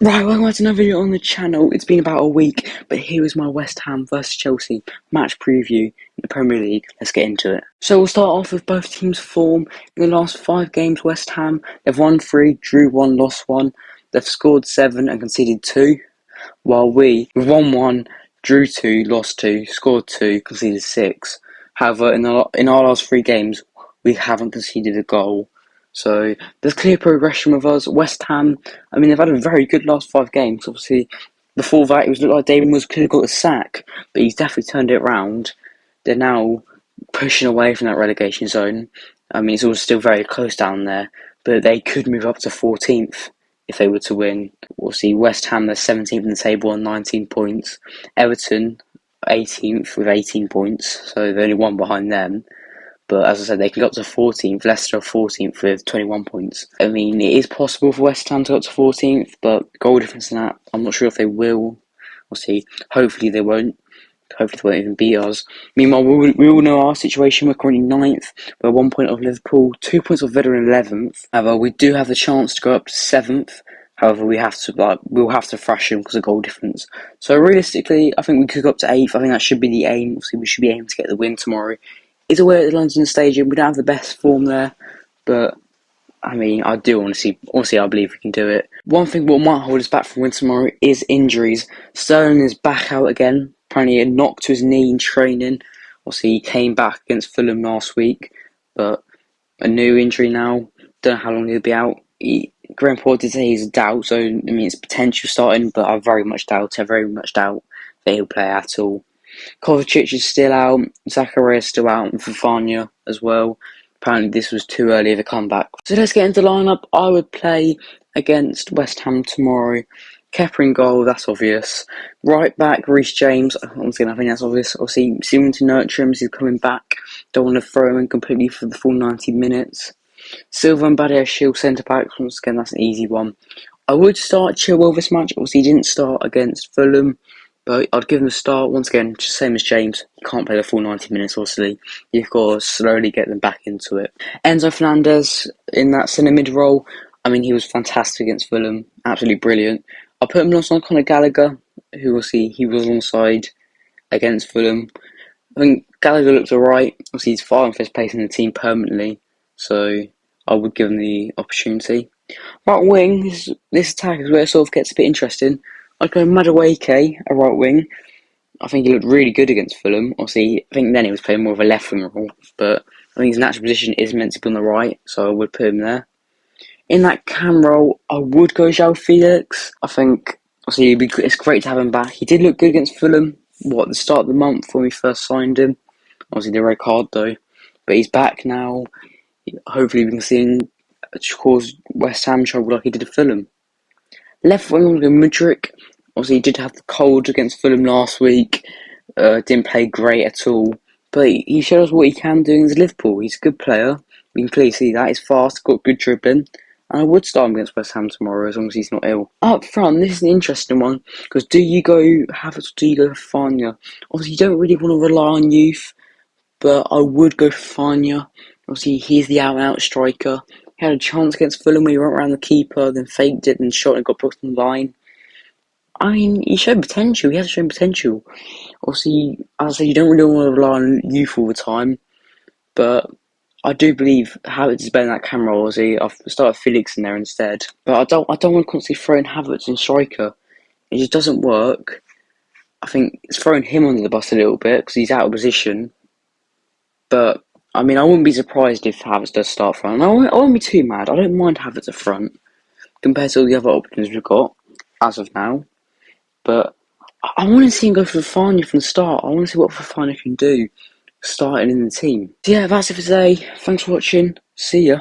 Right, welcome back to another video on the channel. It's been about a week, but here is my West Ham versus Chelsea match preview in the Premier League. Let's get into it. So we'll start off with both teams' form. In the last 5 games, West Ham, they've won 3, drew 1, lost 1. They've scored 7 and conceded 2, while we've won 1, drew 2, lost 2, scored 2, conceded 6. However, in our last 3 games, we haven't conceded a goal. So there's clear progression with us. West Ham, I mean, they've had a very good last 5 games. Obviously, before that, it was looked like David Moyes could have got a sack, but he's definitely turned it around. They're now pushing away from that relegation zone. I mean, it's all still very close down there, but they could move up to 14th if they were to win. We'll see West Ham, they're 17th in the table on 19 points. Everton, 18th with 18 points, so they're only one behind them. But as I said, they can go up to 14th. Leicester are 14th with 21 points. I mean, it is possible for West Ham to go up to 14th, but goal difference in that, I'm not sure if they will. We'll see. Hopefully they won't. Hopefully they won't even beat us. Meanwhile, we all know our situation. We're currently 9th. We're 1 point off Liverpool, 2 points off Villa in 11th. However, we do have the chance to go up to 7th. However, we'll have to thrash them because of goal difference. So realistically, I think we could go up to 8th. I think that should be the aim. Obviously, we should be aiming to get the win tomorrow. It's away at the London Stadium. We don't have the best form there, but I mean, I do honestly, I believe we can do it. One thing what might hold us back from win tomorrow is injuries. Sterling is back out again. Apparently, a knock to his knee in training. Obviously, he came back against Fulham last week, but a new injury now. Don't know how long he'll be out. Graham Potter did say he's a doubt, so I mean, it's potential starting, but I very much doubt that he'll play at all. Kovacic is still out, Zakaria is still out, and Fofana as well. Apparently this was too early of a comeback. So let's get into the lineup. I would play against West Ham tomorrow. Kepa in goal, that's obvious. Right back, Reece James. Once again, I think that's obvious. Obviously, seeming to nurture him as he's coming back. Don't want to throw him in completely for the full 90 minutes. Silva and Badiashile centre backs. Once again, that's an easy one. I would start Chilwell this match. Obviously, he didn't start against Fulham. But I'd give him a start, once again, just same as James. You can't play the full 90 minutes, obviously. You've got to slowly get them back into it. Enzo Fernandez in that centre mid role. I mean, he was fantastic against Fulham. Absolutely brilliant. I'll put him alongside Conor Gallagher, who we'll see he was alongside against Fulham. I think Gallagher looked alright. Obviously, he's far in first place in the team permanently. So I would give him the opportunity. Right wing, this attack is where it sort of gets a bit interesting. I'd go Madueke, a right wing. I think he looked really good against Fulham. Obviously, I think then he was playing more of a left wing role, but I think his natural position is meant to be on the right, so I would put him there. In that cam role, I would go João Felix. I think, obviously, it's great to have him back. He did look good against Fulham, at the start of the month when we first signed him. Obviously, the red card though. But he's back now. Hopefully, we can see him cause West Ham trouble like he did at Fulham. Left wing, we'll go Mudryk. Obviously, he did have the cold against Fulham last week. Didn't play great at all. But he showed us what he can do against Liverpool. He's a good player. We can clearly see that. He's fast, got good dribbling. And I would start him against West Ham tomorrow as long as he's not ill. Up front, this is an interesting one. Because do you go Havertz or do you go Fofana? Obviously, you don't really want to rely on youth. But I would go Fofana. Obviously, he's the out-and-out striker. He had a chance against Fulham where he went around the keeper, then faked it, then shot and got put on the line. I mean, he showed potential. He has shown potential. Obviously, as I say, you don't really want to rely on youth all the time, but I do believe Havertz is better than that camera. Obviously, I've started Felix in there instead. But I don't want to constantly throw in Havertz in striker. It just doesn't work. I think it's throwing him under the bus a little bit because he's out of position. But I mean, I wouldn't be surprised if Havertz does start front. I won't be too mad. I don't mind Havertz at front compared to all the other options we've got as of now. But I want to see him go for Fofana from the start. I want to see what Fofana can do starting in the team. So yeah, that's it for today. Thanks for watching. See ya.